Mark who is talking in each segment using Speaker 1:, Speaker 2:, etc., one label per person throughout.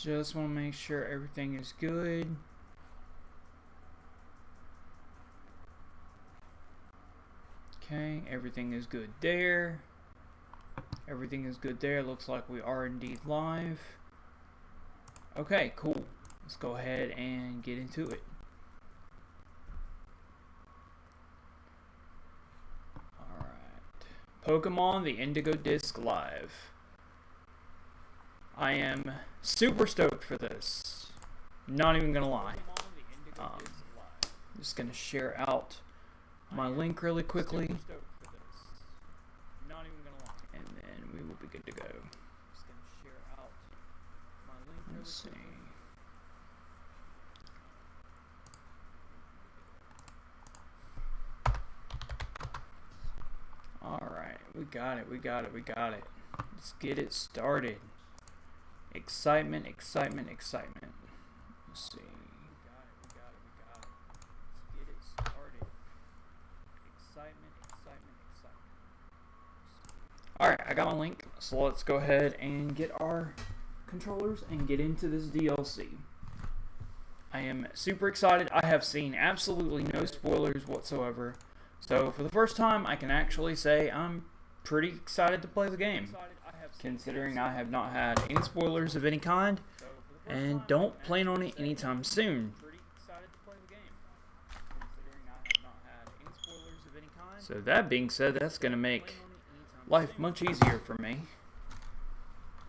Speaker 1: Just want to make sure everything is good. Okay, everything is good there. Everything is good there. Looks like we are indeed live. Okay, cool. Let's go ahead and get into it. Alright. Pokemon the Indigo Disc Live. I am super stoked for this. Not even gonna lie. Just gonna share out my link really quickly. And then we will be good to go. Let's see. Alright, we got it. Let's get it started. Excitement. Let's see. Let's get it started. Excitement. Alright, I got my link, so let's go ahead and get our controllers and get into this DLC. I am super excited. I have seen absolutely no spoilers whatsoever. So for the first time, I can actually say I'm pretty excited to play the game, considering I have not had any spoilers of any kind and don't plan on it anytime soon. So that being said, that's going to make life much easier for me.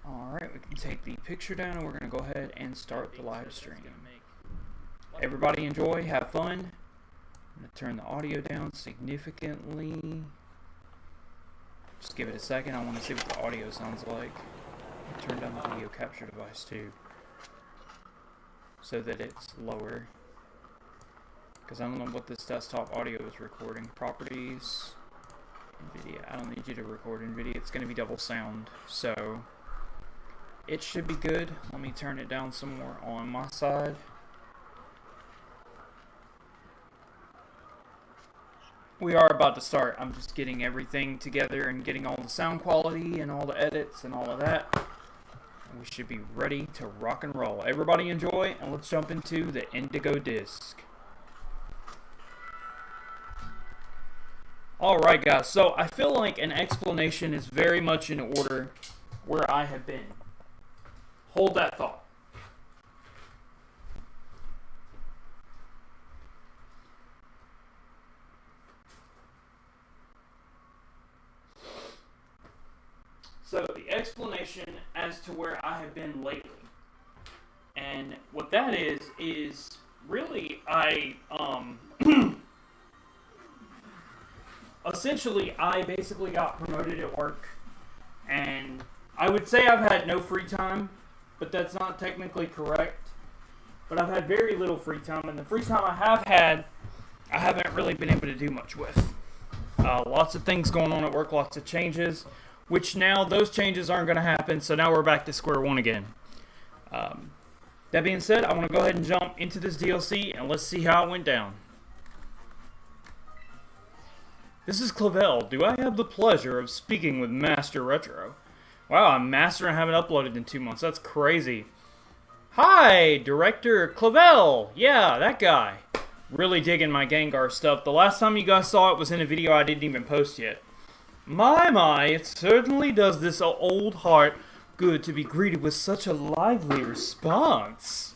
Speaker 1: Alright, we can take the picture down and we're going to go ahead and start the live stream. Everybody enjoy, have fun. I'm going to turn the audio down significantly. Just give it a second. I want to see what the audio sounds like. I'll turn down the video capture device too, so that it's lower. Because I don't know what this desktop audio is recording. Properties, NVIDIA. I don't need you to record NVIDIA. It's going to be double sound. So it should be good. Let me turn it down some more on my side. We are about to start. I'm just getting everything together and getting all the sound quality and all the edits and all of that. And we should be ready to rock and roll. Everybody enjoy, and let's jump into the Indigo Disc. Alright guys, so I feel like an explanation is very much in order where I have been. Hold that thought. So the explanation as to where I have been lately, and what that is really essentially I basically got promoted at work, and I would say I've had no free time, but that's not technically correct. But I've had very little free time, and the free time I have had, I haven't really been able to do much with. Lots of things going on at work, lots of changes, which now those changes aren't going to happen, so now we're back to square one again. That being said, I want to go ahead and jump into this DLC, and let's see how it went down. This is Clavel. Do I have the pleasure of speaking with Master Retro? Wow, I'm Master and I haven't uploaded in 2 months. That's crazy. Hi, Director Clavel. Yeah, that guy. Really digging my Gengar stuff. The last time you guys saw it was in a video I didn't even post yet. My, it certainly does this old heart good to be greeted with such a lively response.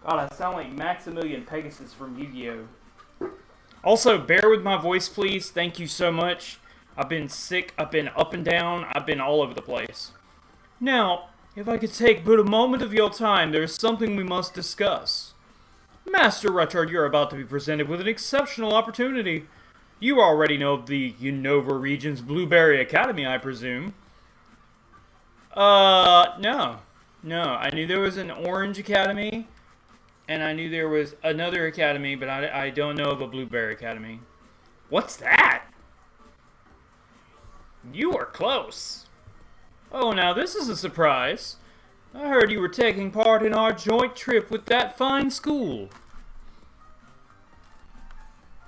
Speaker 1: God, I sound like Maximilian Pegasus from Yu-Gi-Oh! Also, bear with my voice, please. Thank you so much. I've been sick, I've been up and down, I've been all over the place. Now, if I could take but a moment of your time, there is something we must discuss. Master Retro, you're about to be presented with an exceptional opportunity. You already know of the Unova region's Blueberry Academy, I presume. No. I knew there was an Orange Academy, and I knew there was another academy, but I don't know of a Blueberry Academy. What's that? You are close. Oh, now this is a surprise. I heard you were taking part in our joint trip with that fine school.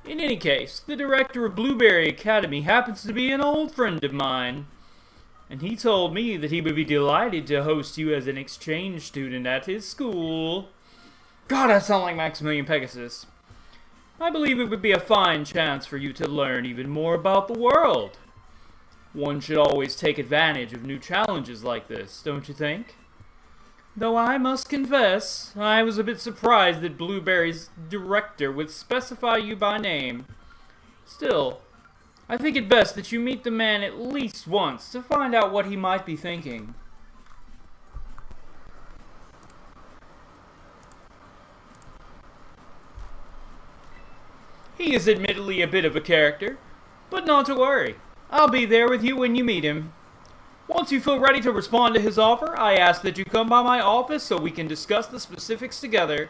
Speaker 1: In any case, the director of Blueberry Academy happens to be an old friend of mine. and he told me that he would be delighted to host you as an exchange student at his school. God, I sound like Maximilian Pegasus. I believe it would be a fine chance for you to learn even more about the world. One should always take advantage of new challenges like this, don't you think? Though I must confess, I was a bit surprised that Blueberry's director would specify you by name. Still, I think it best that you meet the man at least once to find out what he might be thinking. He is admittedly a bit of a character, but not to worry. I'll be there with you when you meet him. Once you feel ready to respond to his offer, I ask that you come by my office so we can discuss the specifics together.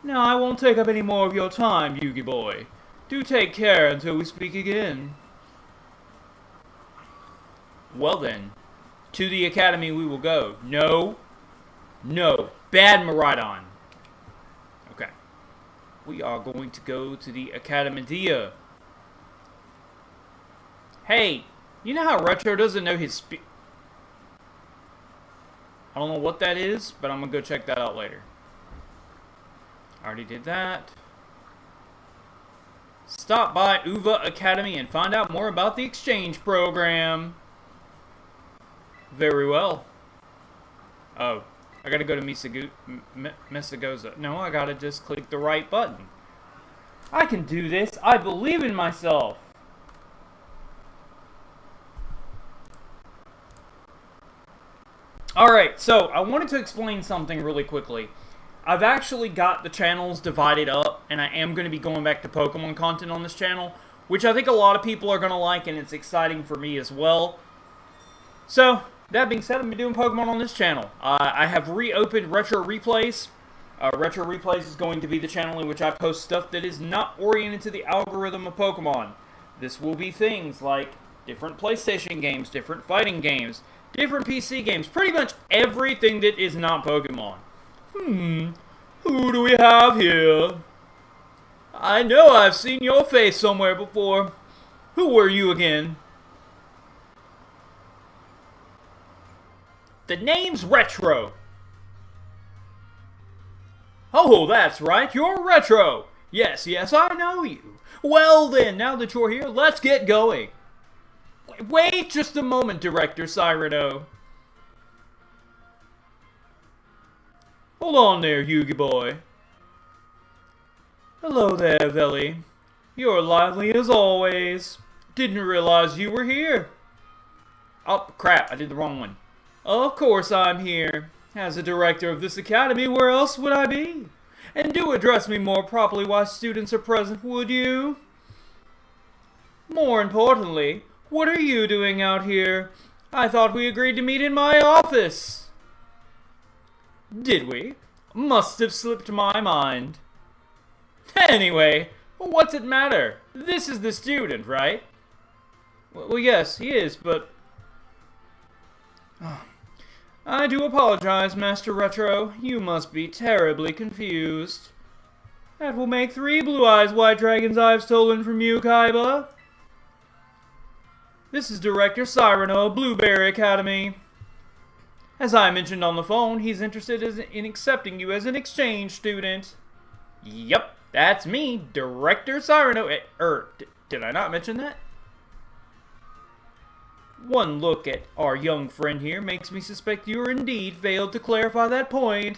Speaker 1: Now, I won't take up any more of your time, Yugi boy. Do take care until we speak again. Well then, to the academy we will go. No. Bad Miraidon. Okay. We are going to go to the Academedia. Hey, you know how Retro doesn't know his I don't know what that is, but I'm gonna go check that out later. Already did that. Stop by Uva Academy and find out more about the exchange program. Very well. Oh, I gotta go to Misagoza. No, I gotta just click the right button. I can do this. I believe in myself. Alright, so I wanted to explain something really quickly. I've actually got the channels divided up, and I am going to be going back to Pokemon content on this channel, which I think a lot of people are going to like, and it's exciting for me as well. So, that being said, I'm doing Pokemon on this channel. I have reopened Retro Replays. Retro Replays is going to be the channel in which I post stuff that is not oriented to the algorithm of Pokemon. This will be things like different PlayStation games, different fighting games, different PC games, pretty much everything that is not Pokemon. Who do we have here? I know I've seen your face somewhere before. Who were you again? The name's Retro. Oh, that's right, you're Retro. Yes, I know you. Well then, now that you're here, let's get going. Wait just a moment, Director Cyrano. Hold on there, Yugi boy. Hello there, Veli. You're lively as always. Didn't realize you were here. Oh, crap, I did the wrong one. Of course I'm here. As a director of this academy, where else would I be? And do address me more properly while students are present, would you? More importantly, what are you doing out here? I thought we agreed to meet in my office. Did we? Must have slipped my mind. Anyway, what's it matter? This is the student, right? Well, yes, he is, but... I do apologize, Master Retro. You must be terribly confused. That will make 3 blue eyes white dragons I've stolen from you, Kaiba. This is Director Cyrano of Blueberry Academy. As I mentioned on the phone, he's interested in accepting you as an exchange student. Yep, that's me, Director Cyrano. Did I not mention that? One look at our young friend here makes me suspect you are indeed failed to clarify that point.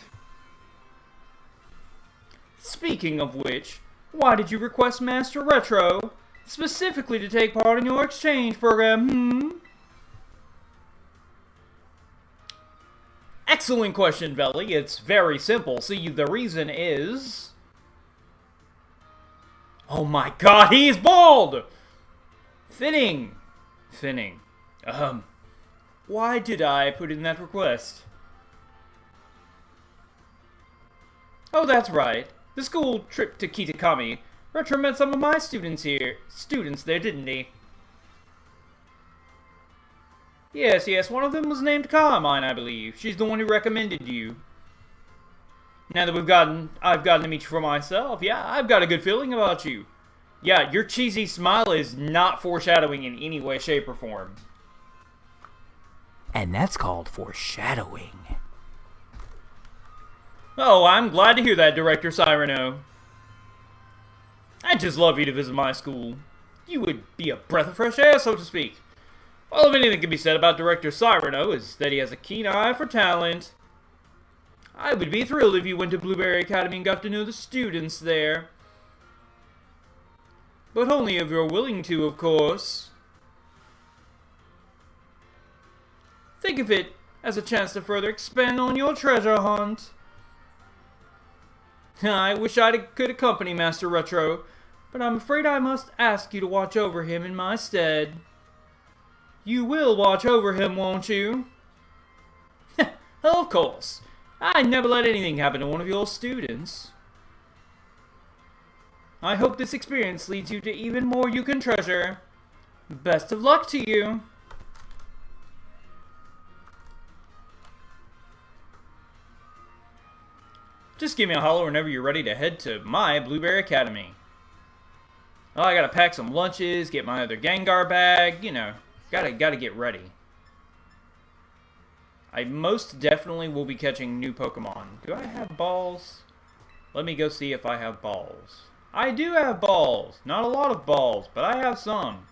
Speaker 1: Speaking of which, why did you request Master Retro specifically to take part in your exchange program, Excellent question, Veli. It's very simple. See, the reason is... Oh my god, he's bald! Fitting. Why did I put in that request? Oh, that's right. The school trip to Kitakami. Retro met some of my students there, didn't he? Yes, one of them was named Carmine, I believe. She's the one who recommended you. Now that I've gotten to meet you for myself, yeah, I've got a good feeling about you. Yeah, your cheesy smile is not foreshadowing in any way, shape, or form.
Speaker 2: And that's called foreshadowing.
Speaker 1: Oh, I'm glad to hear that, Director Cyrano. I'd just love you to visit my school. You would be a breath of fresh air, so to speak. Well, if anything can be said about Director Cyrano is that he has a keen eye for talent. I would be thrilled if you went to Blueberry Academy and got to know the students there. But only if you're willing to, of course. Think of it as a chance to further expand on your treasure hunt. I wish I could accompany Master Retro, but I'm afraid I must ask you to watch over him in my stead. You will watch over him, won't you? Of course. I'd never let anything happen to one of your students. I hope this experience leads you to even more you can treasure. Best of luck to you. Just give me a holler whenever you're ready to head to my Blueberry Academy. Oh, I gotta pack some lunches, get my other Gengar bag, you know, gotta get ready. I most definitely will be catching new Pokemon. Do I have balls? Let me go see if I have balls. I do have balls. Not a lot of balls, but I have some.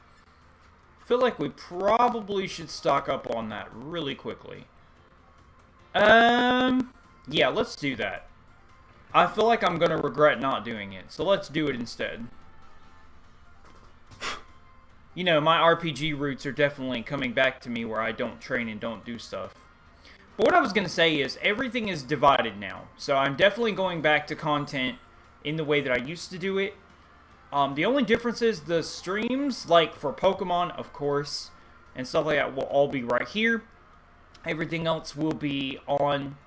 Speaker 1: I feel like we probably should stock up on that really quickly. Yeah, let's do that. I feel like I'm gonna regret not doing it, so let's do it instead. You know, my RPG roots are definitely coming back to me where I don't train and don't do stuff. But what I was gonna say is, everything is divided now. So I'm definitely going back to content in the way that I used to do it. The only difference is the streams, like for Pokemon, of course, and stuff like that will all be right here. Everything else will be on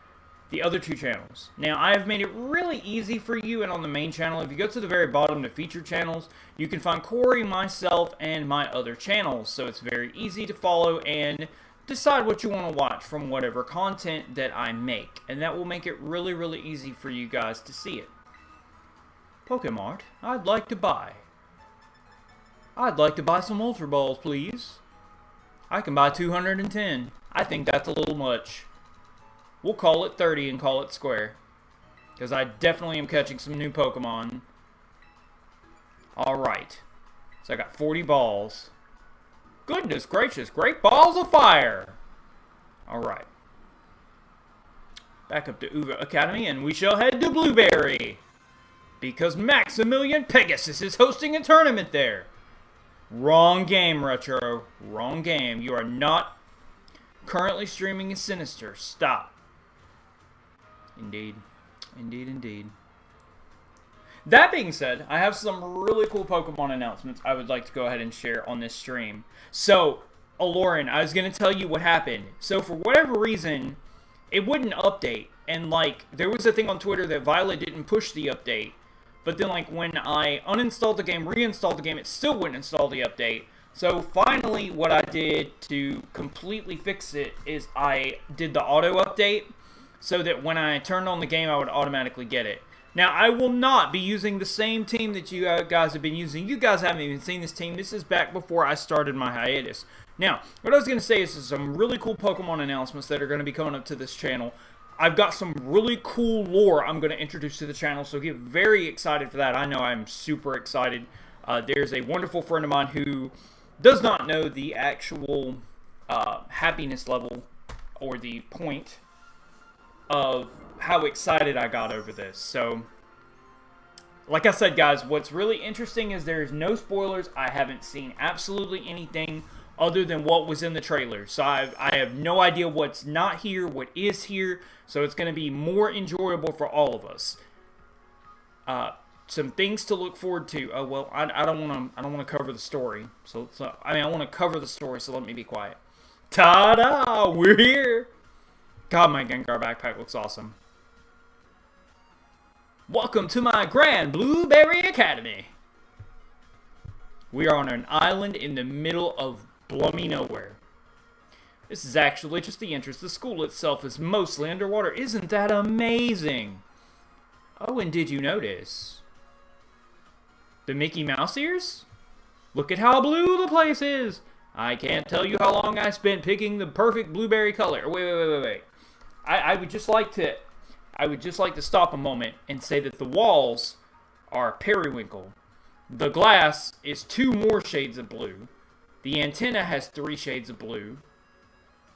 Speaker 1: the other two channels. Now, I have made it really easy for you, and on the main channel, if you go to the very bottom to featured channels, you can find Corey, myself, and my other channels. So it's very easy to follow and decide what you want to watch from whatever content that I make. And that will make it really, really easy for you guys to see it. Pokemart, I'd like to buy. I'd like to buy some Ultra Balls, please. I can buy 210. I think that's a little much. We'll call it 30 and call it square. Because I definitely am catching some new Pokemon. Alright. So I got 40 balls. Goodness gracious, great balls of fire! Alright. Back up to Uva Academy and we shall head to Blueberry. Because Maximilian Pegasus is hosting a tournament there. Wrong game, Retro. Wrong game. You are not currently streaming a Sinister. Stop. Indeed. Indeed, indeed. That being said, I have some really cool Pokemon announcements I would like to go ahead and share on this stream. So, Aloran, I was going to tell you what happened. So, for whatever reason, it wouldn't update. And, like, there was a thing on Twitter that Violet didn't push the update. But then, like, when I uninstalled the game, reinstalled the game, it still wouldn't install the update. So, finally, what I did to completely fix it is I did the auto update, so that when I turned on the game, I would automatically get it. Now, I will not be using the same team that you guys have been using. You guys haven't even seen this team. This is back before I started my hiatus. Now, what I was going to say is some really cool Pokemon announcements that are going to be coming up to this channel. I've got some really cool lore I'm going to introduce to the channel, so get very excited for that. I know I'm super excited. There's a wonderful friend of mine who does not know the actual happiness level or the point of how excited I got over this. So, like I said, guys, what's really interesting is there's no spoilers. I haven't seen absolutely anything other than what was in the trailer. So I have no idea what's not here, what is here. So it's going to be more enjoyable for all of us. Some things to look forward to. Oh well, I don't want to cover the story. So I want to cover the story. So let me be quiet. Ta-da! We're here. God, my Gengar backpack looks awesome. Welcome to my Grand Blueberry Academy. We are on an island in the middle of blummy nowhere. This is actually just the entrance. The school itself is mostly underwater. Isn't that amazing? Oh, and did you notice the Mickey Mouse ears? Look at how blue the place is. I can't tell you how long I spent picking the perfect blueberry color. Wait. I would just like to stop a moment and say that the walls are periwinkle. The glass is 2 more shades of blue. The antenna has 3 shades of blue.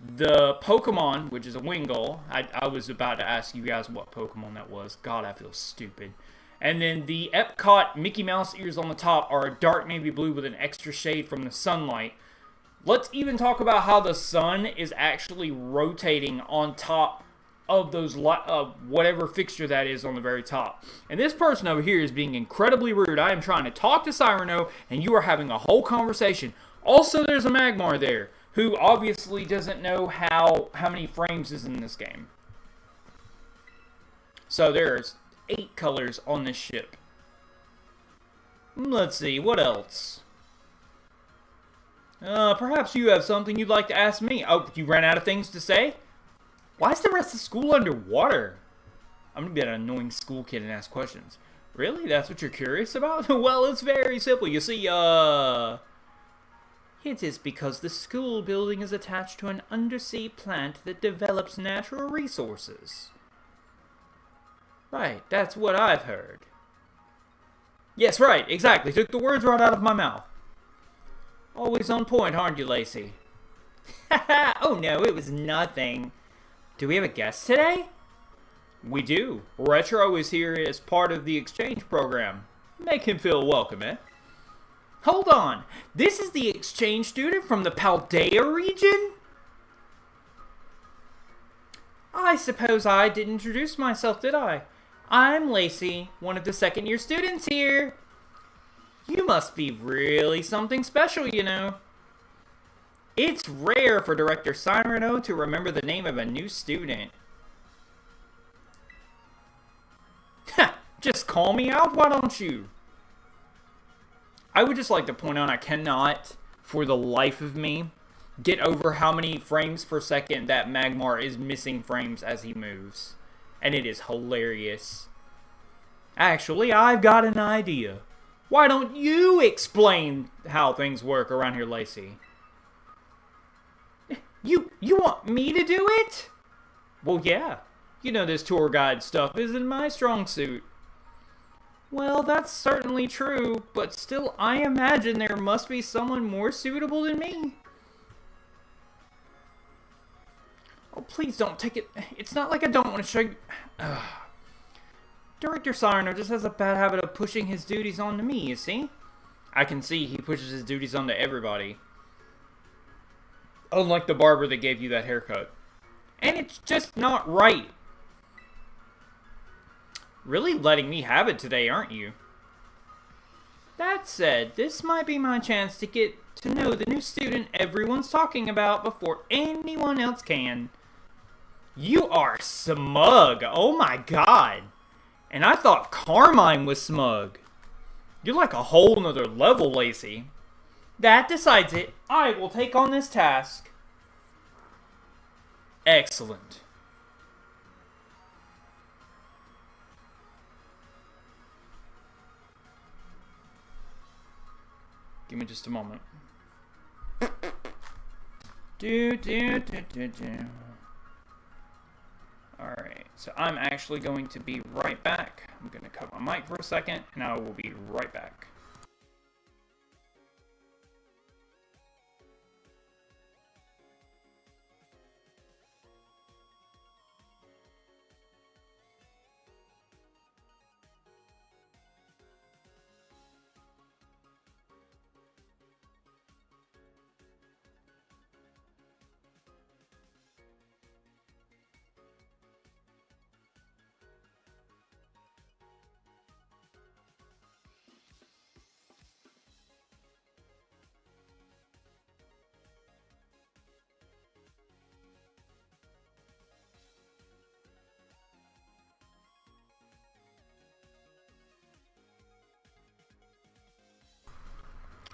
Speaker 1: The Pokemon, which is a Wingull, I was about to ask you guys what Pokemon that was. God, I feel stupid. And then the Epcot Mickey Mouse ears on the top are a dark navy blue with an extra shade from the sunlight. Let's even talk about how the sun is actually rotating on top of those whatever fixture that is on the very top. And this person over here is being incredibly rude. I am trying to talk to Cyrano, and you are having a whole conversation. Also, there's a Magmar there, who obviously doesn't know how many frames is in this game. So there's 8 colors on this ship. Let's see, what else? Perhaps you have something you'd like to ask me. Oh, you ran out of things to say? Why is the rest of school underwater? I'm gonna be an annoying school kid and ask questions. Really? That's what you're curious about? Well, it's very simple. You see, it is because the school building is attached to an undersea plant that develops natural resources. Right, that's what I've heard. Yes, right, exactly. Took the words right out of my mouth. Always on point, aren't you, Lacey? Haha, oh no, it was nothing. Do we have a guest today? We do. Retro is here as part of the exchange program. Make him feel welcome, eh? Hold on, this is the exchange student from the Paldea region? I suppose I didn't introduce myself, did I? I'm Lacey, one of the second-year students here. You must be really something special, you know. It's rare for Director Cyrano to remember the name of a new student. Ha! Just call me out, why don't you? I would just like to point out I cannot, for the life of me, get over how many frames per second that Magmar is missing frames as he moves. And it is hilarious. Actually, I've got an idea. Why don't you explain how things work around here, Lacey? You want me to do it? Well, yeah. You know this tour guide stuff isn't my strong suit. Well, that's certainly true, but still, I imagine there must be someone more suitable than me. Oh, please don't take it. It's not like I don't want to show you. Director Cyrano just has a bad habit of pushing his duties onto me, you see? I can see he pushes his duties onto everybody. Unlike the barber that gave you that haircut. And it's just not right. Really letting me have it today, aren't you? That said, this might be my chance to get to know the new student everyone's talking about before anyone else can. You are smug. Oh my god. And I thought Carmine was smug. You're like a whole nother level, Lacey. That decides it. I will take on this task. Excellent. Give me just a moment. Alright, so I'm actually going to be right back. I'm going to cut my mic for a second, and I will be right back.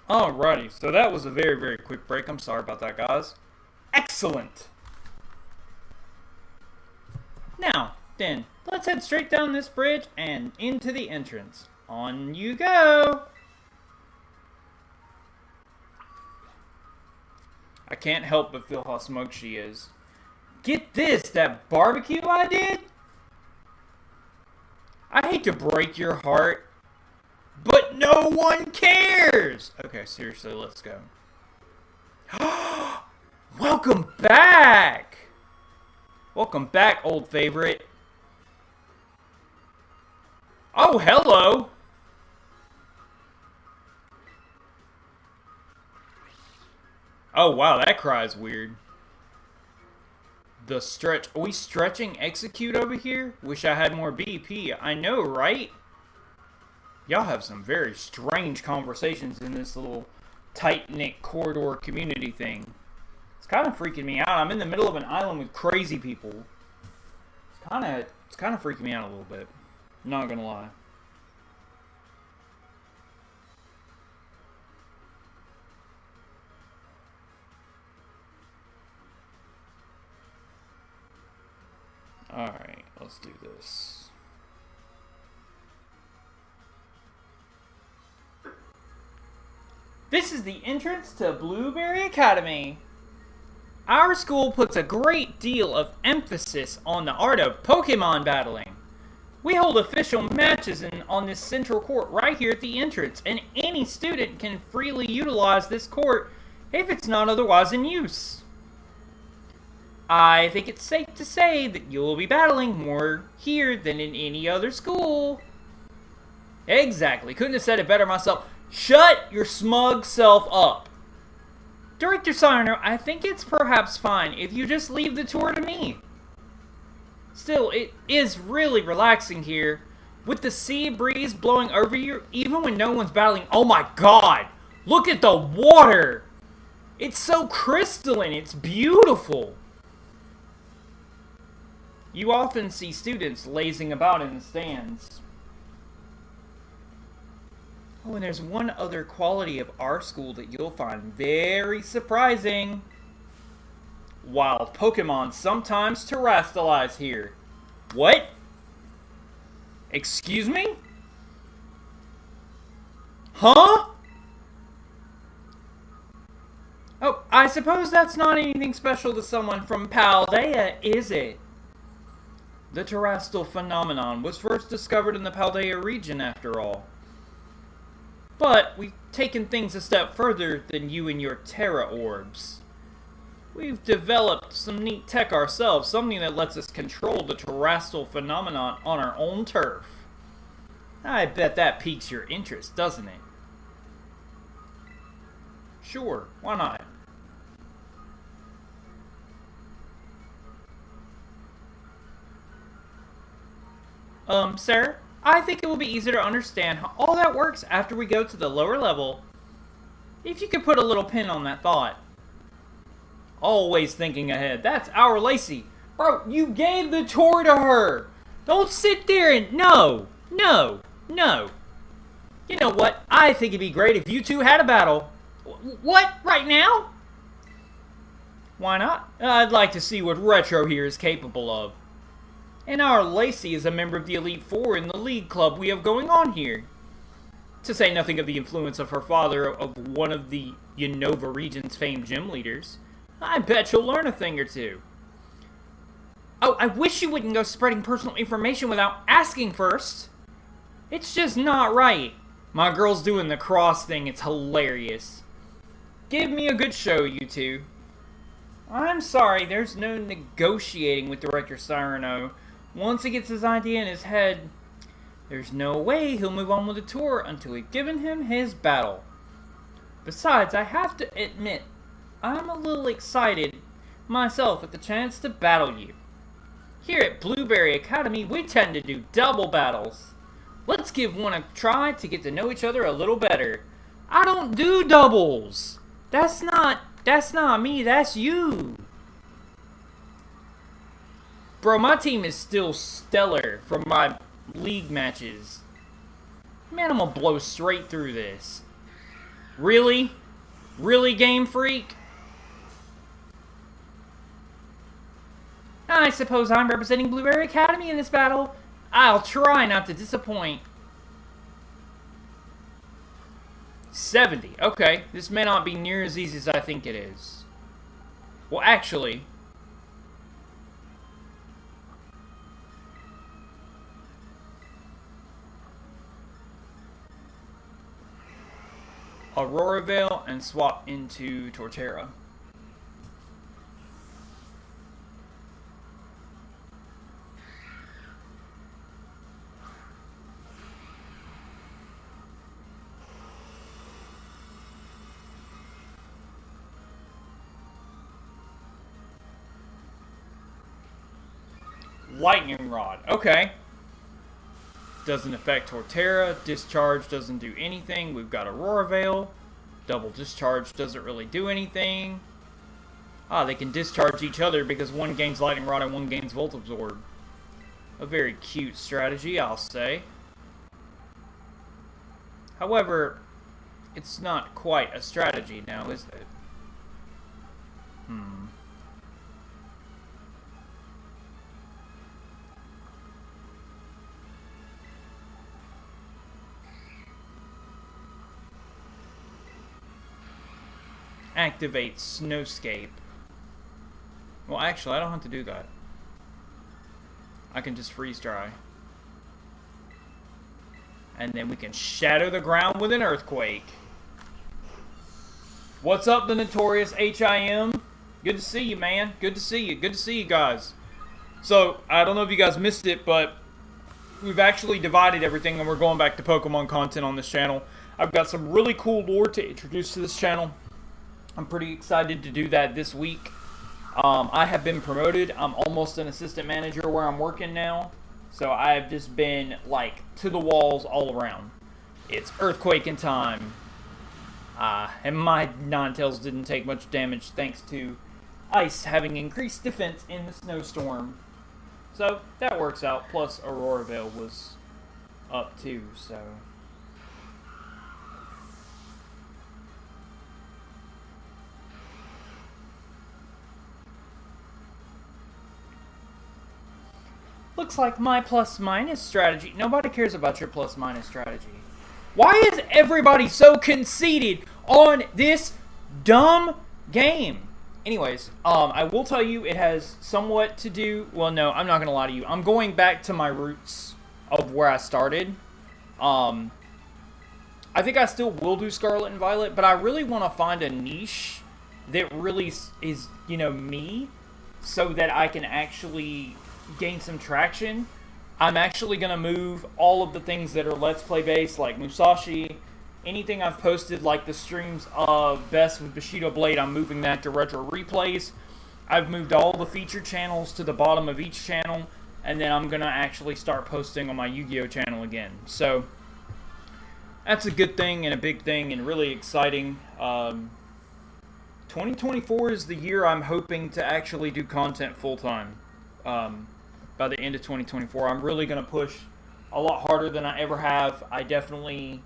Speaker 1: Alrighty, so that was a very, very quick break. I'm sorry about that, guys. Excellent! Now, then, let's head straight down this bridge and into the entrance. On you go! I can't help but feel how smug she is. Get this, that barbecue I did? I hate to break your heart, but no one cares! Okay, seriously, let's go. Welcome back! Welcome back, old favorite. Oh, hello! Oh, wow, that cry's weird. The stretch. Are we stretching execute over here? Wish I had more BP. I know, right? Y'all have some very strange conversations in this little tight-knit corridor community thing. It's kind of freaking me out. I'm in the middle of an island with crazy people. It's kind of freaking me out a little bit. Not gonna lie. Alright, let's do this. This is the entrance to Blueberry Academy. Our school puts a great deal of emphasis on the art of Pokemon battling. We hold official matches on this central court right here at the entrance, and any student can freely utilize this court if it's not otherwise in use. I think it's safe to say that you'll be battling more here than in any other school. Exactly. Couldn't have said it better myself. Shut your smug self up. Director Sarno, I think it's perhaps fine if you just leave the tour to me. Still, it is really relaxing here. With the sea breeze blowing over you, even when no one's battling. Oh my god! Look at the water! It's so crystalline. It's beautiful. You often see students lazing about in the stands. Oh, and there's one other quality of our school that you'll find very surprising. Wild Pokemon sometimes terrestrialize here. What? Excuse me? Huh? Oh, I suppose that's not anything special to someone from Paldea, is it? The terrestrial phenomenon was first discovered in the Paldea region, after all. But we've taken things a step further than you and your Terra orbs. We've developed some neat tech ourselves, something that lets us control the terrestrial phenomenon on our own turf. I bet that piques your interest, doesn't it? Sure, why not? Sir, I think it will be easier to understand how all that works after we go to the lower level. If you could put a little pin on that thought. Always thinking ahead. That's our Lacey. Bro, you gave the tour to her. Don't sit there and... No. You know what? I think it'd be great if you two had a battle. What? Right now? Why not? I'd like to see what Retro here is capable of. And our Lacey is a member of the Elite Four in the league club we have going on here. To say nothing of the influence of her father of one of the Unova region's famed gym leaders. I bet you'll learn a thing or two. Oh, I wish you wouldn't go spreading personal information without asking first. It's just not right. My girl's doing the cross thing. It's hilarious. Give me a good show, you two. I'm sorry, there's no negotiating with Director Cyrano. Once he gets his idea in his head, there's no way he'll move on with the tour until we've given him his battle. Besides, I have to admit, I'm a little excited myself at the chance to battle you. Here at Blueberry Academy, we tend to do double battles. Let's give one a try to get to know each other a little better. I don't do doubles. That's not me, that's you. Bro, my team is still stellar from my league matches. Man, I'm gonna blow straight through this. Really? Really, Game Freak? I suppose I'm representing Blueberry Academy in this battle. I'll try not to disappoint. 70. Okay, this may not be near as easy as I think it is. Well, actually, Aurora Veil and swap into Torterra. Lightning Rod. Okay. Doesn't affect Torterra. Discharge doesn't do anything. We've got Aurora Veil. Double Discharge doesn't really do anything. Ah, they can discharge each other because one gains Lightning Rod and one gains Volt Absorb. A very cute strategy, I'll say. However, it's not quite a strategy now, is it? Activate Snowscape. Well, actually, I don't have to do that. I can just freeze dry. And then we can shatter the ground with an earthquake. What's up, the notorious HIM? Good to see you, man. Good to see you. Good to see you guys. So, I don't know if you guys missed it, but we've actually divided everything and we're going back to Pokemon content on this channel. I've got some really cool lore to introduce to this channel. I'm pretty excited to do that this week. I have been promoted. I'm almost an assistant manager where I'm working now. So I've just been, like, to the walls all around. It's earthquaking time. And my Ninetales didn't take much damage thanks to Ice having increased defense in the snowstorm. So that works out. Plus Aurora Veil was up too, so... Looks like my plus-minus strategy. Nobody cares about your plus-minus strategy. Why is everybody so conceited on this dumb game? Anyways, I will tell you it has somewhat to do... Well, no, I'm not going to lie to you. I'm going back to my roots of where I started. I think I still will do Scarlet and Violet, but I really want to find a niche that really is, you know, me, so that I can actually... gain some traction. I'm actually going to move all of the things that are Let's Play based, like Musashi, anything I've posted, like the streams of Best with Bushido Blade, I'm moving that to Retro Replays. I've moved all the featured channels to the bottom of each channel, and then I'm going to actually start posting on my Yu-Gi-Oh channel again. So, that's a good thing and a big thing and really exciting. 2024 is the year I'm hoping to actually do content full-time. By the end of 2024, I'm really going to push a lot harder than I ever have. I definitely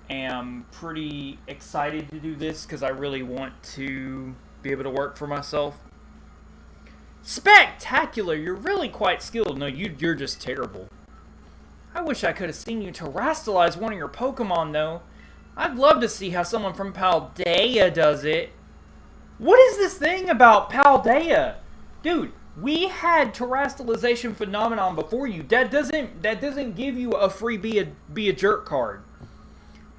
Speaker 1: am pretty excited to do this because I really want to be able to work for myself. Spectacular! You're really quite skilled. No, you're just terrible. I wish I could have seen you terrestrialize one of your Pokemon, though. I'd love to see how someone from Paldea does it. What is this thing about Paldea? Dude, we had terrestrialization phenomenon before you. That doesn't give you a free be a jerk card.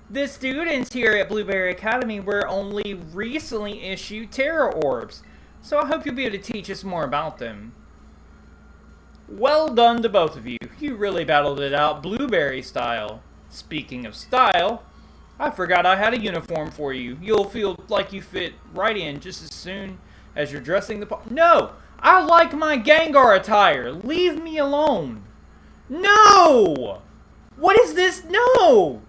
Speaker 1: The students here at Blueberry Academy were only recently issued Terra Orbs, so I hope you'll be able to teach us more about them. Well done to both of you. You really battled it out Blueberry style. Speaking of style, I forgot I had a uniform for you. You'll feel like you fit right in just as soon as you're dressing the... No! I like my Gengar attire. Leave me alone. No! What is this? No!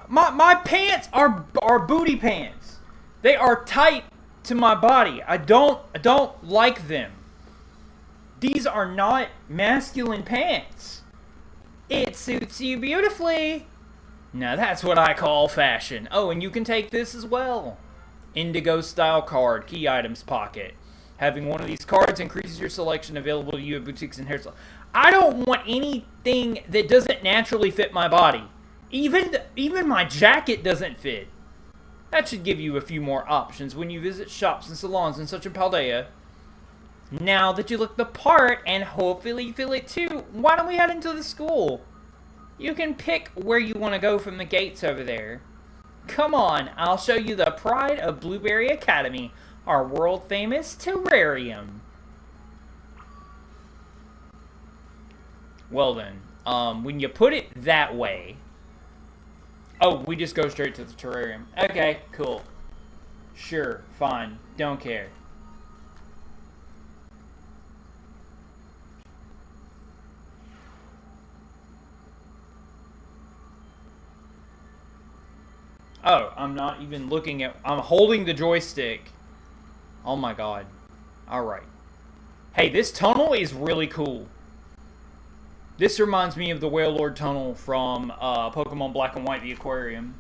Speaker 1: My pants are booty pants. They are tight to my body. I don't like them. These are not masculine pants. It suits you beautifully. Now that's what I call fashion. Oh, and you can take this as well. Indigo style card, key items pocket. Having one of these cards increases your selection available to you at boutiques and hairstyles. I don't want anything that doesn't naturally fit my body. Even my jacket doesn't fit. That should give you a few more options when you visit shops and salons and such in Paldea. Now that you look the part, and hopefully you feel it too, why don't we head into the school? You can pick where you want to go from the gates over there. Come on, I'll show you the pride of Blueberry Academy, our world-famous terrarium. Well then, when you put it that way... Oh, we just go straight to the terrarium. Okay, cool. Sure, fine, don't care. Oh, I'm not even looking at... I'm holding the joystick. Oh my god. Alright. Hey, this tunnel is really cool. This reminds me of the Whale Lord Tunnel from Pokemon Black and White, the aquarium.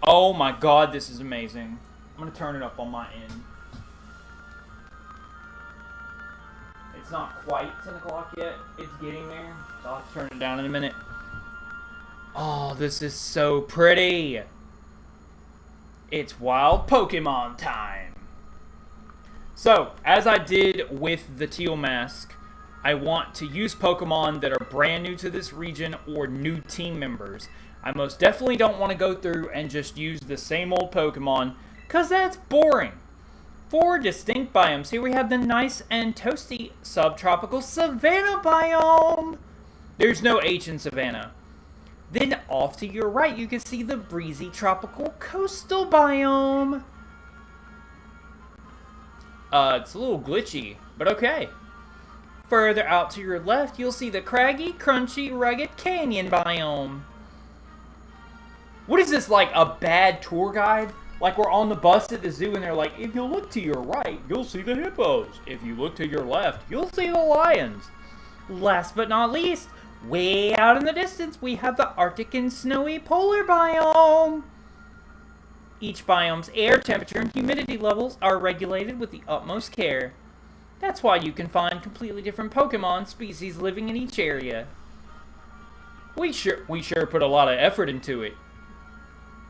Speaker 1: Oh my god, this is amazing. I'm going to turn it up on my end. It's not quite 10 o'clock yet. It's getting there. So I'll have to turn it down in a minute. Oh, this is so pretty. It's wild Pokemon time. So, as I did with the teal mask, I want to use Pokemon that are brand new to this region or new team members. I most definitely don't want to go through and just use the same old Pokemon, because that's boring. 4 distinct biomes. Here we have the nice and toasty subtropical savanna biome. There's no H in savanna. Then off to your right, you can see the breezy tropical coastal biome. It's a little glitchy, but okay. Further out to your left, you'll see the craggy, crunchy, rugged canyon biome. What is this, like a bad tour guide? Like we're on the bus at the zoo and they're like, if you look to your right, you'll see the hippos. If you look to your left, you'll see the lions. Last but not least, way out in the distance, we have the Arctic and snowy polar biome. Each biome's air temperature and humidity levels are regulated with the utmost care. That's why you can find completely different Pokemon species living in each area. We sure put a lot of effort into it.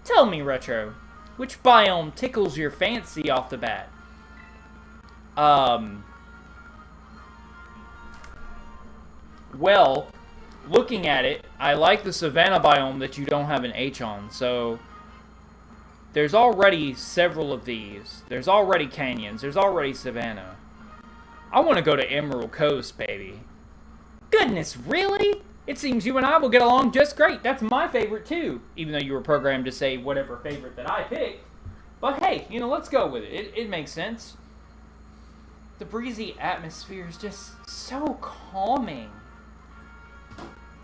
Speaker 1: Tell me, Retro, which biome tickles your fancy off the bat? Well, looking at it, I like the savanna biome that you don't have an H on, so there's already several of these. There's already canyons, there's already savanna. I want to go to Emerald Coast, baby. Goodness, really? It seems you and I will get along just great. That's my favorite, too. Even though you were programmed to say whatever favorite that I picked. But hey, you know, let's go with it. It makes sense. The breezy atmosphere is just so calming.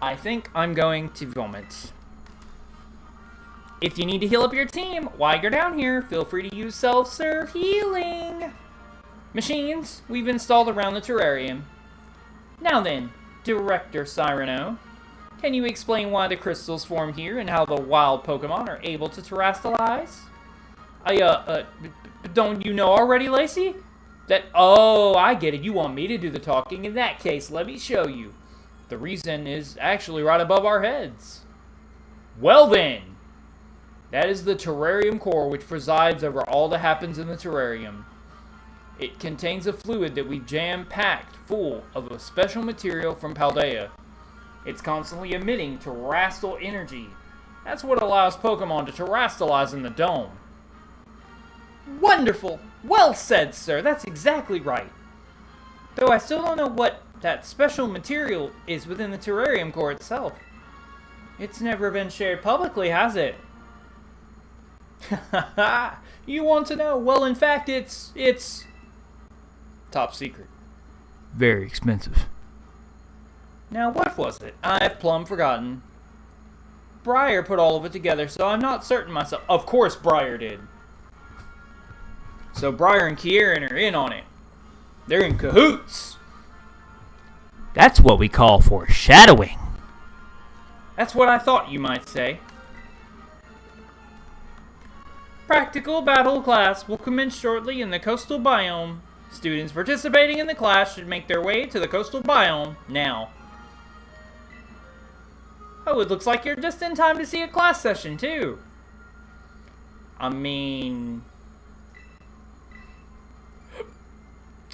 Speaker 1: I think I'm going to vomit. If you need to heal up your team while you're down here, feel free to use self-serve healing machines we've installed around the terrarium. Now then, Director Cyrano, can you explain why the crystals form here and how the wild Pokemon are able to terrestrialize? Don't you know already, Lacey? Oh, I get it. You want me to do the talking. In that case, let me show you. The reason is actually right above our heads. Well then, that is the terrarium core which presides over all that happens in the terrarium. It contains a fluid that we jam-packed full of a special material from Paldea. It's constantly emitting terrestrial energy. That's what allows Pokemon to terrestrialize in the dome. Wonderful! Well said, sir. That's exactly right. Though I still don't know what that special material is within the terrarium core itself. It's never been shared publicly, has it? Haha! You want to know? Well, in fact, it's top secret.
Speaker 2: Very expensive.
Speaker 1: Now, what was it? I've plumb forgotten. Briar put all of it together, so I'm not certain myself. Of course Briar did. So Briar and Kieran are in on it. They're in cahoots.
Speaker 2: That's what we call foreshadowing.
Speaker 1: That's what I thought you might say. Practical battle class will commence shortly in the coastal biome. Students participating in the class should make their way to the coastal biome now. Oh, it looks like you're just in time to see a class session, too. I mean,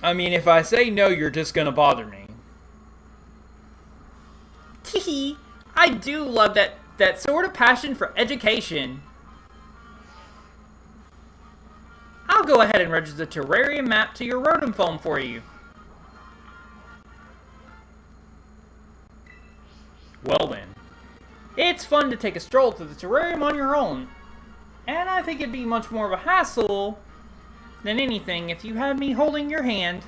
Speaker 1: if I say no, you're just gonna bother me. Teehee, I do love that sort of passion for education. I'll go ahead and register the terrarium map to your rodent phone for you. Well then. It's fun to take a stroll to the terrarium on your own. And I think it'd be much more of a hassle than anything if you had me holding your hand.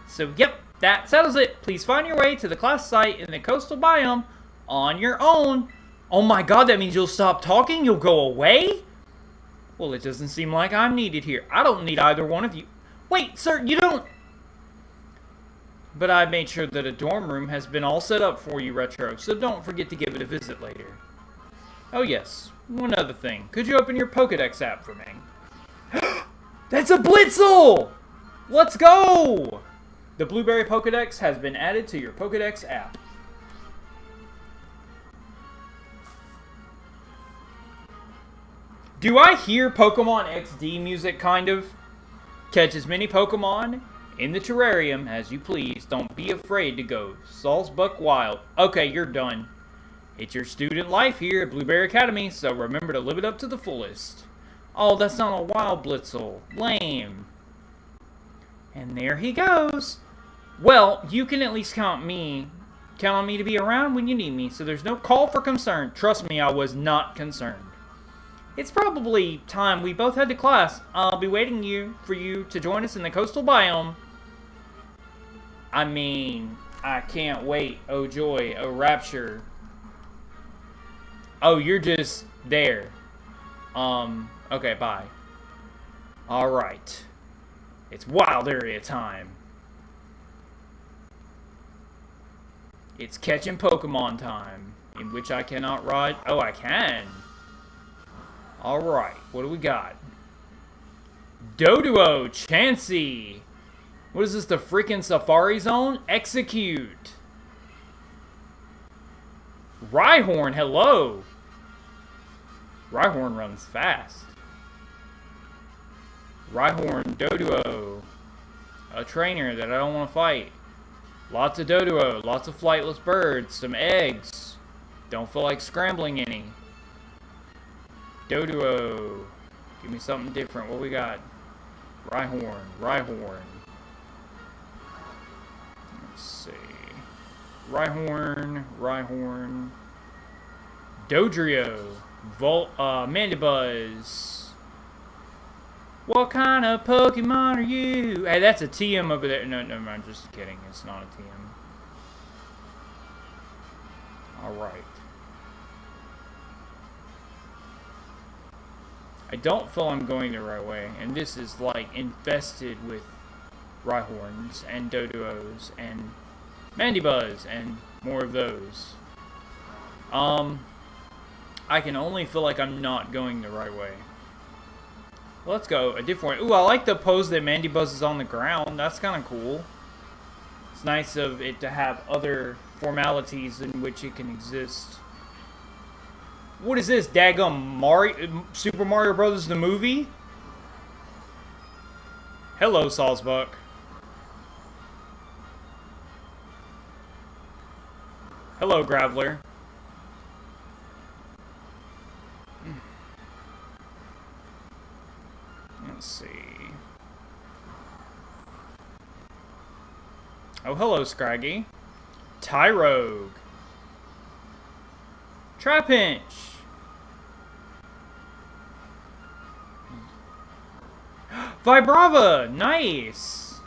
Speaker 1: So yep, that settles it. Please find your way to the class site in the coastal biome on your own. Oh my god, that means you'll stop talking? You'll go away? Well, it doesn't seem like I'm needed here. I don't need either one of you. Wait, sir, you don't... But I made sure that a dorm room has been all set up for you, Retro, so don't forget to give it a visit later. Oh yes, one other thing. Could you open your Pokedex app for me? That's a Blitzel! Let's go! The Blueberry Pokedex has been added to your Pokedex app. Do I hear Pokemon XD music, kind of? Catch as many Pokemon in the terrarium as you please. Don't be afraid to go Salzbuck wild. Okay, you're done. It's your student life here at Blueberry Academy, so remember to live it up to the fullest. Oh, that's not a wild Blitzel. Lame. And there he goes. Well, you can at least count on me to be around when you need me, so there's no call for concern. Trust me, I was not concerned. It's probably time we both head to class. I'll be waiting for you to join us in the coastal biome. I mean, I can't wait. Oh joy, oh rapture. Oh, you're just there. Okay, bye. Alright. It's wild area time. It's catching Pokemon time, in which I cannot ride. Oh, I can. Alright, what do we got? Doduo, Chansey. What is this, the freaking Safari Zone? Execute. Rhyhorn, hello. Rhyhorn runs fast. Rhyhorn, Doduo. A trainer that I don't want to fight. Lots of Doduo, lots of flightless birds, some eggs. Don't feel like scrambling any. Doduo. Give me something different. What we got? Rhyhorn. Rhyhorn. Let's see. Rhyhorn. Rhyhorn. Dodrio. Mandibuzz. What kind of Pokemon are you? Hey, that's a TM over there. No, never mind. Just kidding. It's not a TM. Alright. I don't feel I'm going the right way, and this is like infested with Rhyhorns and Doduos and Mandibuzz and more of those. I can only feel like I'm not going the right way. Well, let's go a different way. Ooh, I like the pose that Mandibuzz is on the ground. That's kind of cool. It's nice of it to have other formalities in which it can exist. What is this, daggum Super Mario Brothers the movie? Hello, Salzbuck. Hello, Graveler. Let's see. Oh, hello, Scraggy. Tyrogue. Trapinch. Vibrava! Nice!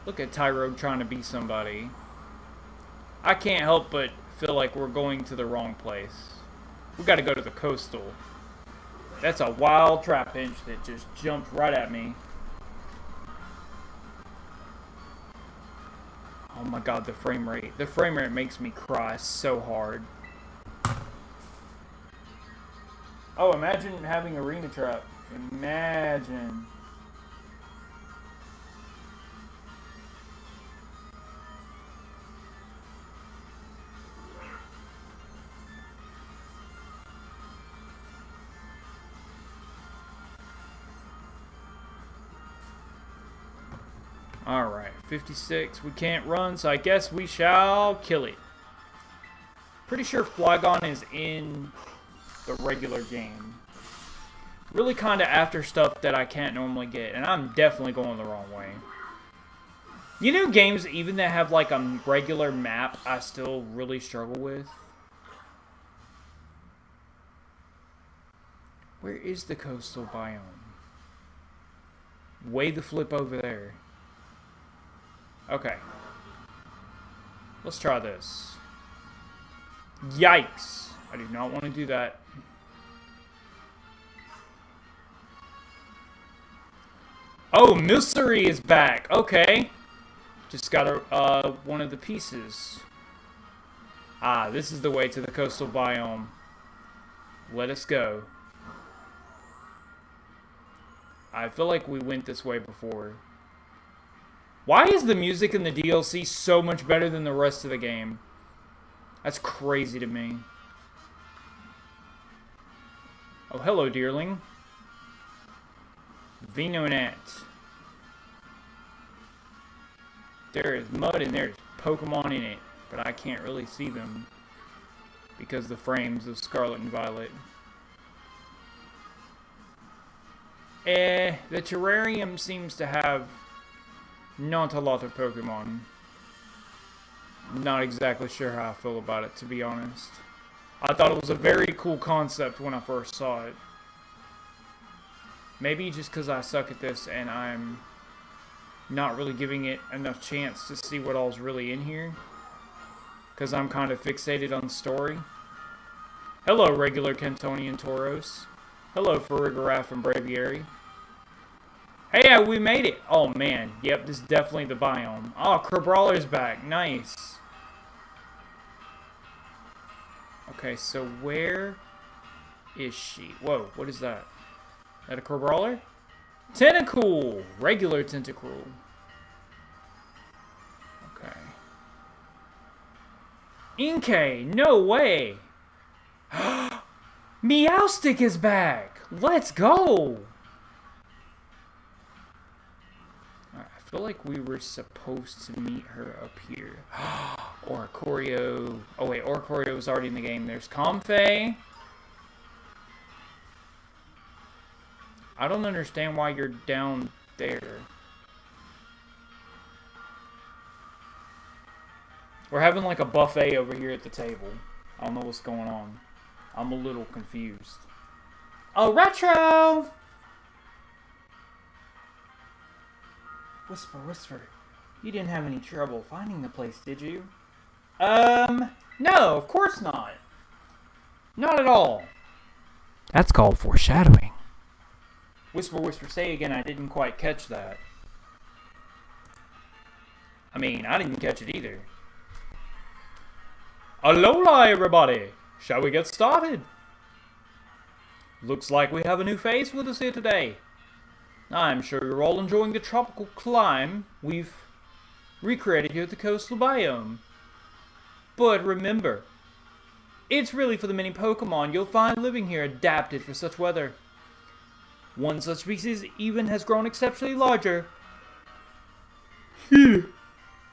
Speaker 1: Look at Tyrogue trying to be somebody. I can't help but feel like we're going to the wrong place. We gotta go to the coastal. That's a wild Trapinch that just jumped right at me. Oh my god, the frame rate. The frame rate makes me cry so hard. Oh, imagine having Arena Trap. Imagine. Alright, 56. We can't run, so I guess we shall kill it. Pretty sure Flygon is in the regular game. Really kind of after stuff that I can't normally get, and I'm definitely going the wrong way. You know, games even that have like a regular map, I still really struggle with. Where is the coastal biome? Way the flip over there. Okay. Let's try this. Yikes! I do not want to do that. Oh, Mystery is back. Okay. Just got one of the pieces. Ah, this is the way to the coastal biome. Let us go. I feel like we went this way before. Why is the music in the DLC so much better than the rest of the game? That's crazy to me. Oh, hello, dearling. Venonat. There is mud and there's Pokemon in it, but I can't really see them because the frames of Scarlet and Violet. The terrarium seems to have not a lot of Pokemon. Not exactly sure how I feel about it, to be honest. I thought it was a very cool concept when I first saw it. Maybe just because I suck at this and I'm not really giving it enough chance to see what all's really in here. Because I'm kind of fixated on the story. Hello, regular Cantonian Tauros. Hello, Farigiraf and Braviary. Hey, we made it! Oh, man. Yep, this is definitely the biome. Oh, Crabrawler's back. Nice. Okay, so where is she? Whoa, what is that? Is that a Crabrawler? Tentacool! Regular Tentacool. Okay. Inkay! No way! Meowstic is back! Let's go! I feel like we were supposed to meet her up here. Oricorio. Oh wait, Oricorio was already in the game. There's Comfey. I don't understand why you're down there. We're having like a buffet over here at the table. I don't know what's going on. I'm a little confused. Oh, Retro! Whisper, whisper. You didn't have any trouble finding the place, did you? No, of course not. Not at all.
Speaker 2: That's called foreshadowing.
Speaker 1: Whisper, whisper, say again, I didn't quite catch that. I mean, I didn't catch it either. Alola, everybody! Shall we get started? Looks like we have a new face with us here today. I'm sure you're all enjoying the tropical climb we've recreated here at the coastal biome. But remember, it's really for the many Pokemon you'll find living here adapted for such weather. One such species even has grown exceptionally larger than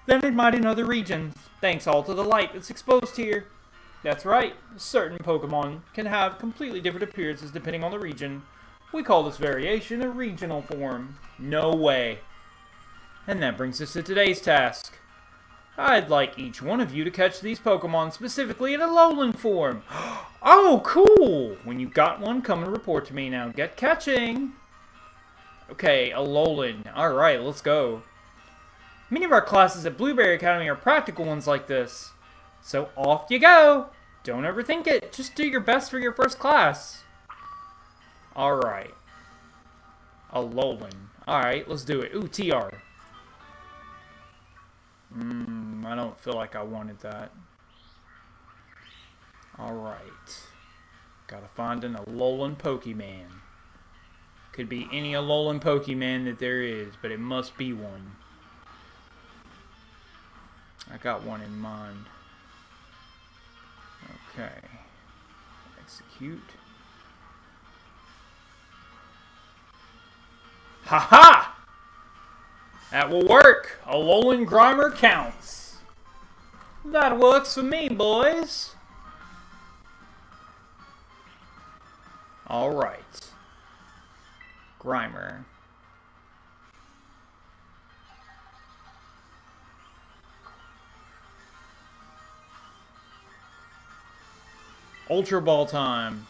Speaker 1: it might in other regions, thanks all to the light that's exposed here. That's right, certain Pokemon can have completely different appearances depending on the region. We call this variation a regional form. No way. And that brings us to today's task. I'd like each one of you to catch these Pokemon specifically in a lowland form. Oh, cool! When you got one, come and report to me now. Get catching! Okay, a lowland. Alright, let's go. Many of our classes at Blueberry Academy are practical ones like this. So off you go! Don't overthink it. Just do your best for your first class. Alright. A lowland. Alright, let's do it. Ooh, TR. I don't feel like I wanted that. Alright. Gotta find an Alolan Pokemon. Could be any Alolan Pokemon that there is, but it must be one. I got one in mind. Okay. Execute. Ha-ha! That will work. A Alolan Grimer counts. That works for me, boys. Alright. Grimer. Ultra Ball time.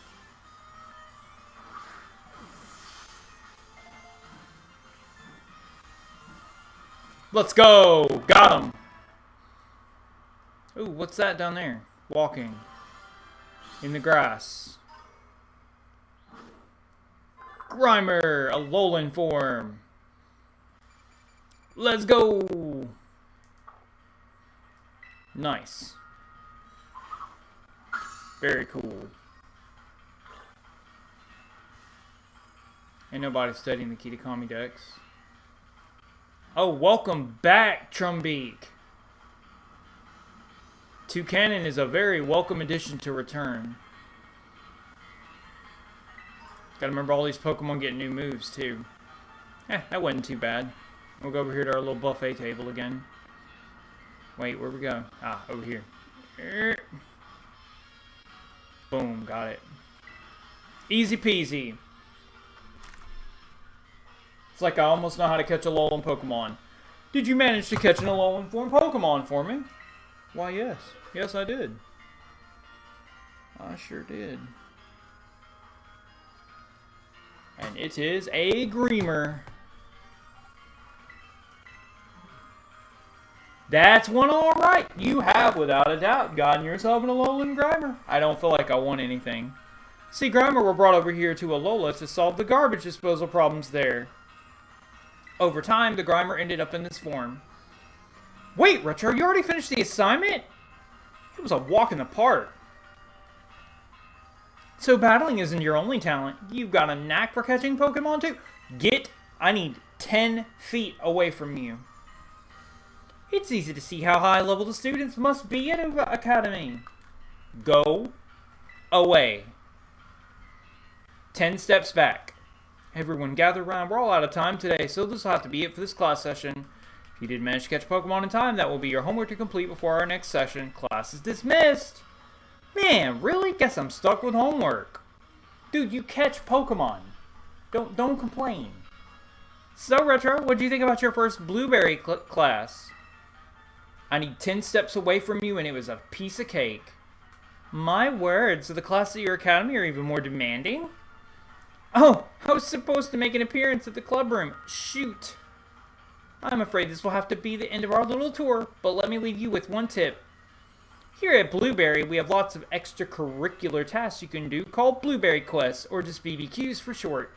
Speaker 1: Let's go! Got him! Ooh, what's that down there? Walking. In the grass. Grimer! A Alolan form. Let's go! Nice. Very cool. Ain't nobody studying the Kitakami decks. Oh, welcome back, Trumbeak. Toucanon is a very welcome addition to return. Gotta remember all these Pokemon get new moves, too. That wasn't too bad. We'll go over here to our little buffet table again. Wait, where we go? Ah, over here. Boom, got it. Easy peasy. It's like I almost know how to catch a Alolan Pokemon. Did you manage to catch an Alolan form Pokemon for me? Why, yes. Yes, I did. I sure did. And it is a Grimer. That's one alright. You have, without a doubt, gotten yourself an Alolan Grimer. I don't feel like I won anything. See, Grimer were brought over here to Alola to solve the garbage disposal problems there. Over time, the Grimer ended up in this form. Wait, Retro, you already finished the assignment? It was a walk in the park. So battling isn't your only talent. You've got a knack for catching Pokemon too. I need 10 feet away from you. It's easy to see how high level the students must be at an academy. Go away. 10 steps back. Everyone gather around. We're all out of time today, so this will have to be it for this class session. If you did manage to catch Pokemon in time, that will be your homework to complete before our next session. Class is dismissed. Man, really? Guess I'm stuck with homework. Dude, you catch Pokemon. Don't complain. So, Retro, what do you think about your first Blueberry class? I need 10 steps away from you, and it was a piece of cake. My word, so the classes at your academy are even more demanding? Oh, I was supposed to make an appearance at the club room. Shoot. I'm afraid this will have to be the end of our little tour, but let me leave you with one tip. Here at Blueberry, we have lots of extracurricular tasks you can do called Blueberry Quests, or just BBQs for short.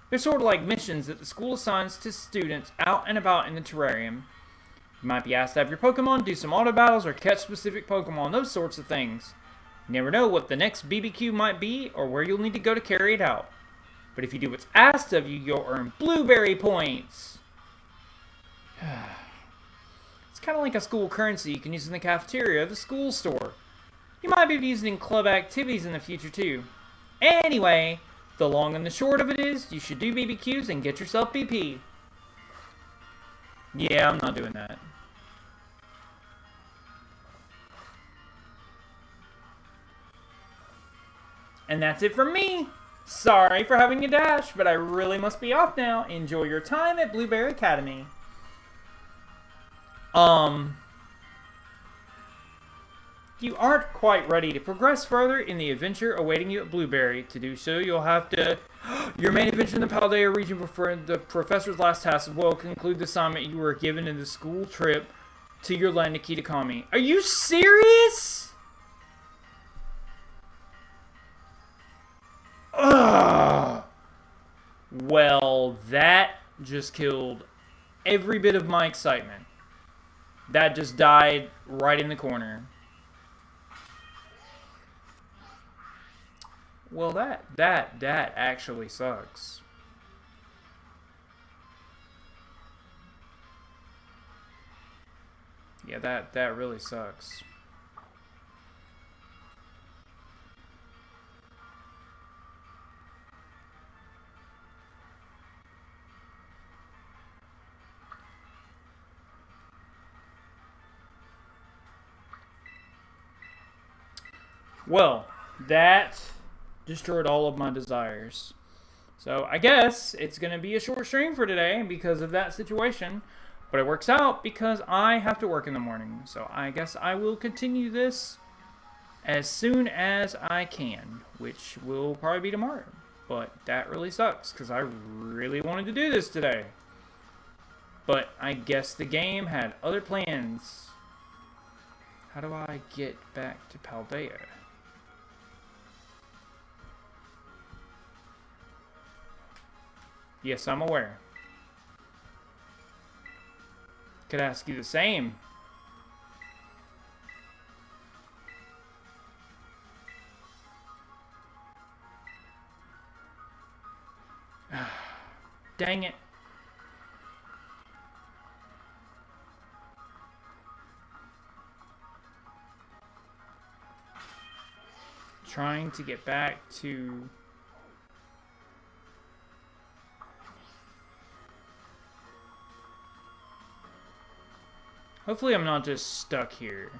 Speaker 1: They're sort of like missions that the school assigns to students out and about in the terrarium. You might be asked to have your Pokemon do some auto battles or catch specific Pokemon, those sorts of things. You never know what the next BBQ might be or where you'll need to go to carry it out. But if you do what's asked of you, you'll earn Blueberry points. It's kind of like a school currency you can use in the cafeteria of the school store. You might be using it in club activities in the future too. Anyway, the long and the short of it is, you should do BBQs and get yourself BP. Yeah, I'm not doing that. And that's it from me. Sorry for having a dash, but I really must be off now. Enjoy your time at Blueberry Academy. You aren't quite ready to progress further in the adventure awaiting you at Blueberry. To do so, you'll have to... Your main adventure in the Paldea region before the professor's last task will conclude the assignment you were given in the school trip to your land of Kitakami. Are you serious? Ugh. Well, that just killed every bit of my excitement. That just died right in the corner. Well, that actually sucks. Yeah, that really sucks. Well, that destroyed all of my desires. So I guess it's going to be a short stream for today because of that situation. But it works out because I have to work in the morning. So I guess I will continue this as soon as I can, which will probably be tomorrow. But that really sucks because I really wanted to do this today. But I guess the game had other plans. How do I get back to Paldea? Yes, I'm aware. Could ask you the same. Dang it. Trying to get back to... Hopefully I'm not just stuck here.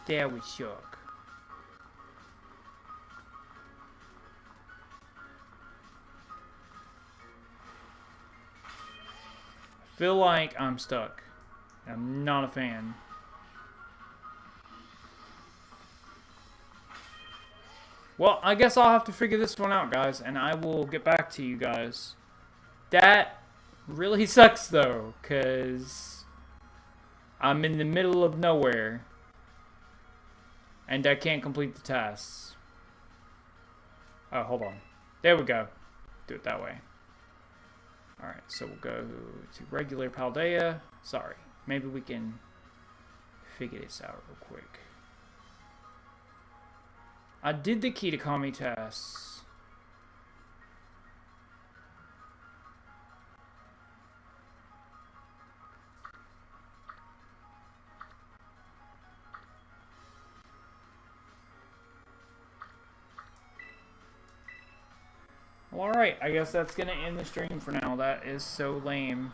Speaker 1: There we shook. I feel like I'm stuck. I'm not a fan. Well, I guess I'll have to figure this one out, guys, and I will get back to you guys. That really sucks, though, because I'm in the middle of nowhere, and I can't complete the tasks. Oh, hold on. There we go. Do it that way. Alright, so we'll go to regular Paldea. Sorry. Maybe we can figure this out real quick. I did the Kitakami tasks. Well, alright, I guess that's gonna end the stream for now. That is so lame.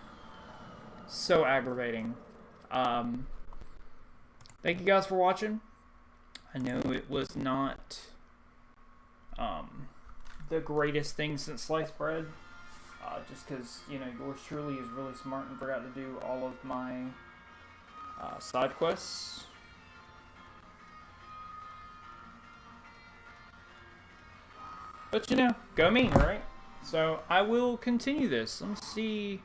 Speaker 1: So aggravating. Thank you guys for watching. I know it was not the greatest thing since sliced bread. Just because, you know, yours truly is really smart and forgot to do all of my side quests. But, you know, go me, right? So, I will continue this. Let me see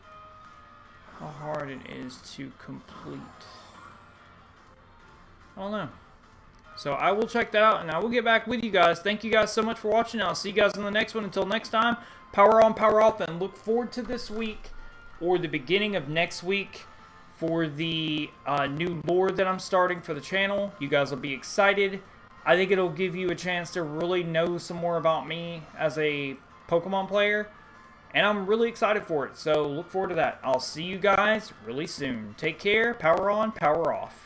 Speaker 1: how hard it is to complete. I don't know. So, I will check that out, and I will get back with you guys. Thank you guys so much for watching. I'll see you guys in the next one. Until next time, power on, power off, and look forward to this week or the beginning of next week for the new lore that I'm starting for the channel. You guys will be excited. I think it'll give you a chance to really know some more about me as a Pokemon player. And I'm really excited for it. So look forward to that. I'll see you guys really soon. Take care. Power on, power off.